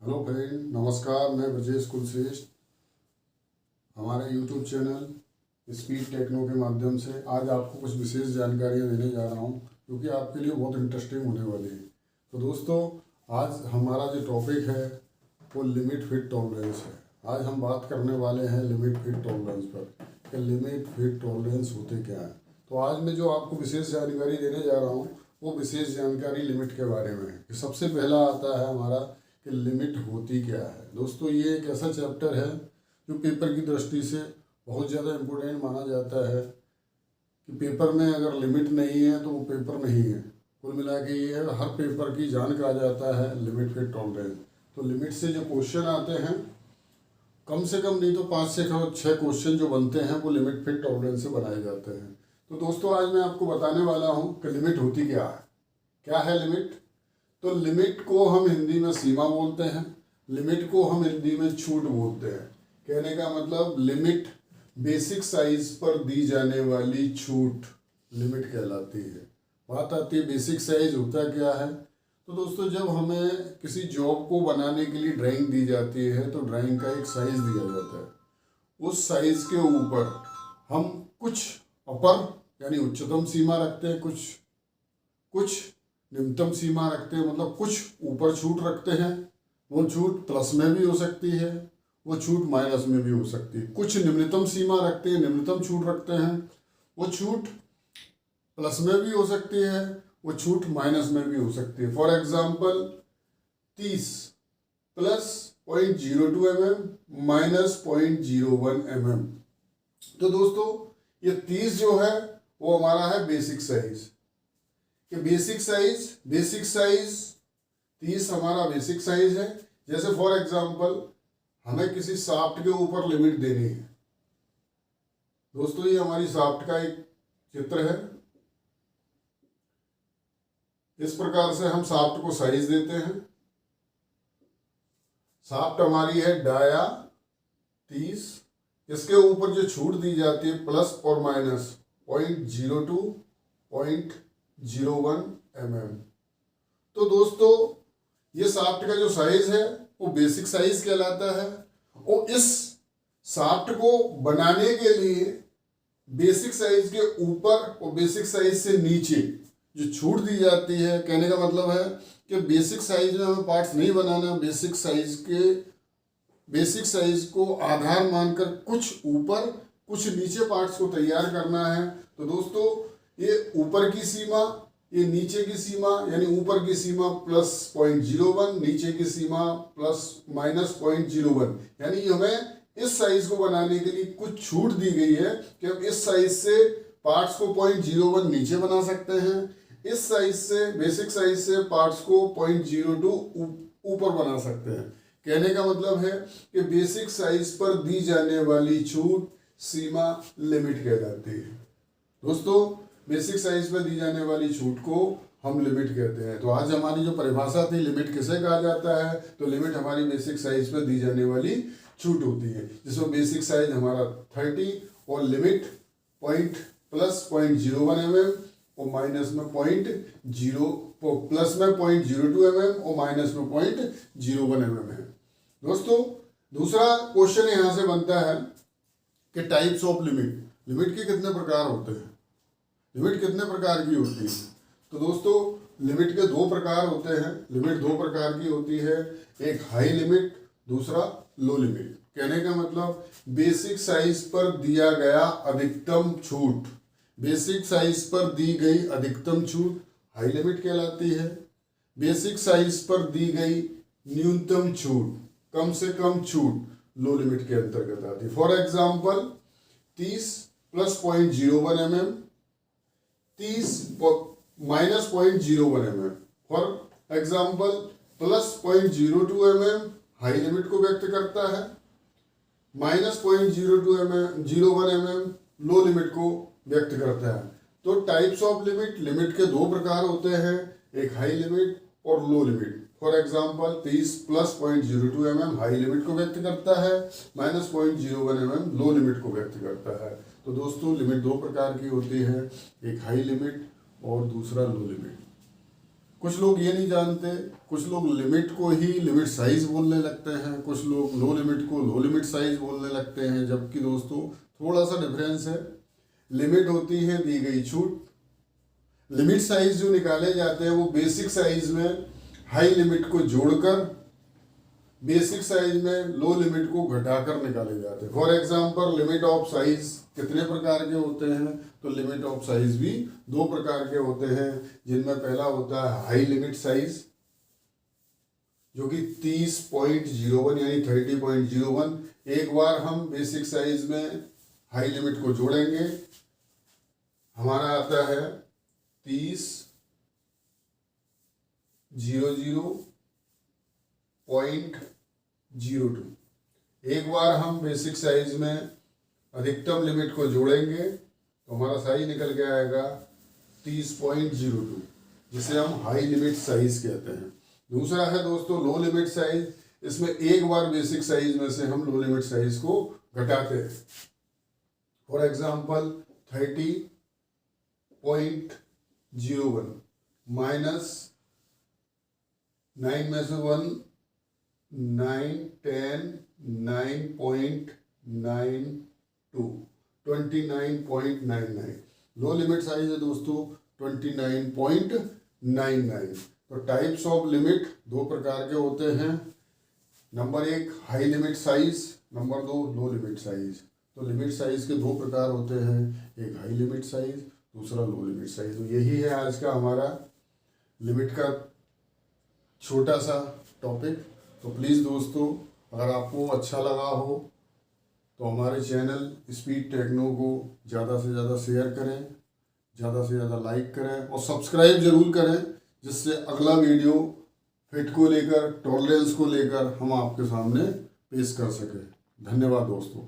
Hello friend, नमस्कार। मैं ब्रजेश कुलश्रेष्ठ हमारे यूट्यूब चैनल स्पीड टेक्नो के माध्यम से आज आपको कुछ विशेष जानकारियाँ देने जा रहा हूँ, क्योंकि आपके लिए बहुत इंटरेस्टिंग होने वाली है। तो दोस्तों, आज हमारा जो टॉपिक है वो लिमिट फिट टॉलरेंस है। आज हम बात करने वाले हैं लिमिट फिट टॉलरेंस पर कि लिमिट फिट टॉलरेंस होते क्या है। तो आज मैं जो आपको विशेष जानकारी देने जा रहा हूँ वो विशेष जानकारी लिमिट के बारे में है। सबसे पहला आता है हमारा कि लिमिट होती क्या है। दोस्तों, ये एक ऐसा चैप्टर है जो पेपर की दृष्टि से बहुत ज़्यादा इम्पोर्टेंट माना जाता है कि पेपर में अगर लिमिट नहीं है तो वो पेपर नहीं है। कुल मिला के ये हर पेपर की जान कहा जाता है लिमिट फिट टॉलरेंस। तो लिमिट से जो क्वेश्चन आते हैं, कम से कम नहीं तो 5 से 6 क्वेश्चन जो बनते हैं वो लिमिट फिट टॉलरेंस से बनाए जाते हैं। तो दोस्तों, आज मैं आपको बताने वाला हूँ कि लिमिट होती क्या है। क्या है लिमिट? तो लिमिट को हम हिंदी में सीमा बोलते हैं, लिमिट को हम हिंदी में छूट बोलते हैं। कहने का मतलब लिमिट बेसिक साइज पर दी जाने वाली छूट लिमिट कहलाती है। बात आती है बेसिक साइज होता क्या है। तो दोस्तों, जब हमें किसी जॉब को बनाने के लिए ड्राइंग दी जाती है तो ड्राइंग का एक साइज दिया जाता है। उस साइज के ऊपर हम कुछ अपर यानी उच्चतम सीमा रखते हैं, कुछ निम्नतम सीमा रखते हैं, मतलब कुछ ऊपर छूट रखते हैं। वो छूट प्लस में भी हो सकती है, वो छूट माइनस में भी हो सकती है। कुछ निम्नतम सीमा रखते हैं, निम्नतम छूट रखते हैं, वो छूट प्लस में भी हो सकती है, वो छूट माइनस में भी हो सकती है। For example 30 plus 0.02 mm minus 0.01 mm। तो दोस्तों, ये 30 जो है वो हमारा है बेसिक साइज। कि बेसिक साइज 30 हमारा बेसिक साइज है। जैसे फॉर एग्जांपल हमें किसी शाफ्ट के ऊपर लिमिट देनी है। दोस्तों, ये हमारी शाफ्ट का एक चित्र है। इस प्रकार से हम शाफ्ट को साइज देते हैं। शाफ्ट हमारी है डाया 30, इसके ऊपर जो छूट दी जाती है प्लस और माइनस 0.02 0.01 mm। तो दोस्तों, ये शाफ्ट का जो साइज है वो बेसिक साइज कहलाता है। और इस शाफ्ट को बनाने के लिए बेसिक साइज के ऊपर और बेसिक साइज से नीचे जो छूट दी जाती है, कहने का मतलब है कि बेसिक साइज में हमें पार्ट्स नहीं बनाना, बेसिक साइज को आधार मानकर कुछ ऊपर कुछ नीचे पार्ट्स को तैयार करना है। तो दोस्तों, ये ऊपर की सीमा, ये नीचे की सीमा, यानी ऊपर की सीमा प्लस 0.01, नीचे की सीमा प्लस माइनस 0.01, यानी हमें इस साइज को बनाने के लिए कुछ छूट दी गई है कि हम इस साइज से पार्ट्स को 0.01 नीचे बना सकते हैं, इस साइज से बेसिक साइज से पार्ट्स को 0.02 ऊपर बना सकते हैं। कहने का मतलब है कि बेसिक साइज पर दी जाने वाली छूट सीमा लिमिट कहलाती है। दोस्तों, बेसिक साइज पर दी जाने वाली छूट को हम लिमिट कहते हैं। तो आज हमारी जो परिभाषा थी लिमिट किसे कहा जाता है, तो लिमिट हमारी बेसिक साइज पर दी जाने वाली छूट होती है, जिसमें बेसिक साइज हमारा 30 और लिमिट प्लस 0.01 mm और माइनस में प्लस में 0.02 mm और माइनस में 0.01 mm है। दोस्तों, दूसरा क्वेश्चन यहाँ से बनता है कि टाइप्स ऑफ लिमिट के कितने प्रकार होते हैं, लिमिट कितने प्रकार की होती है। तो दोस्तों, लिमिट के 2 प्रकार होते हैं। लिमिट 2 प्रकार की होती है, एक हाई लिमिट, दूसरा लो लिमिट। कहने का मतलब बेसिक साइज पर दिया गया अधिकतम छूट, बेसिक साइज पर दी गई अधिकतम छूट हाई लिमिट कहलाती है। बेसिक साइज पर दी गई न्यूनतम छूट, कम से कम छूट लो लिमिट के अंतर्गत आती है। For example 30 plus 0.01 mm, 30 minus 0.01 mm। For example plus 0.02 mm high limit को व्यक्त करता है, माइनस 0.01 mm लो लिमिट को व्यक्त करता है। तो टाइप्स ऑफ लिमिट के 2 प्रकार होते हैं, एक हाई लिमिट और low limit. For example 30 plus 0.02 mm high limit को व्यक्त करता है, माइनस 0.01 mm लो लिमिट को व्यक्त करता है। तो दोस्तों, लिमिट 2 प्रकार की होती है, एक हाई लिमिट और दूसरा लो लिमिट। कुछ लोग ये नहीं जानते, कुछ लोग लिमिट को ही लिमिट साइज बोलने लगते हैं, कुछ लोग लो लिमिट को लो लिमिट साइज बोलने लगते हैं, जबकि दोस्तों थोड़ा सा डिफरेंस है। लिमिट होती है दी गई छूट, लिमिट साइज जो निकाले जाते हैं वो बेसिक साइज में हाई लिमिट को जोड़कर बेसिक साइज में लो लिमिट को घटाकर निकाले जाते हैं। For example limit of size कितने प्रकार के होते हैं, तो लिमिट ऑफ साइज भी 2 प्रकार के होते हैं, जिनमें पहला होता है हाई लिमिट साइज जो कि 30.01 यानी 30.01। एक बार हम बेसिक साइज में हाई लिमिट को जोड़ेंगे, हमारा आता है 30.00.02। एक बार हम बेसिक साइज में अधिकतम लिमिट को जोड़ेंगे तो हमारा साइज निकल के आएगा 30.02, जिसे हम हाई लिमिट साइज कहते हैं। दूसरा है दोस्तों लो लिमिट साइज, इसमें एक बार बेसिक साइज में से हम लो लिमिट साइज को घटाते हैं। फॉर एग्जांपल 30.01 माइनस 9 में से 1 9 10 9.92 29.99। लो लिमिट साइज है दोस्तों 29.99। तो टाइप्स ऑफ लिमिट 2 प्रकार के होते हैं, number 1 high limit size, number 2 लो लिमिट साइज। तो लिमिट साइज के 2 प्रकार होते हैं, एक हाई लिमिट साइज, दूसरा लो लिमिट साइज। तो यही है आज का हमारा लिमिट का छोटा सा टॉपिक। तो प्लीज़ दोस्तों अगर आपको अच्छा लगा हो तो हमारे चैनल स्पीड टेक्नो को ज़्यादा से ज़्यादा शेयर करें, ज़्यादा से ज़्यादा लाइक करें और सब्सक्राइब ज़रूर करें, जिससे अगला वीडियो फिट को लेकर, टॉलरेंस को लेकर हम आपके सामने पेश कर सकें। धन्यवाद दोस्तों।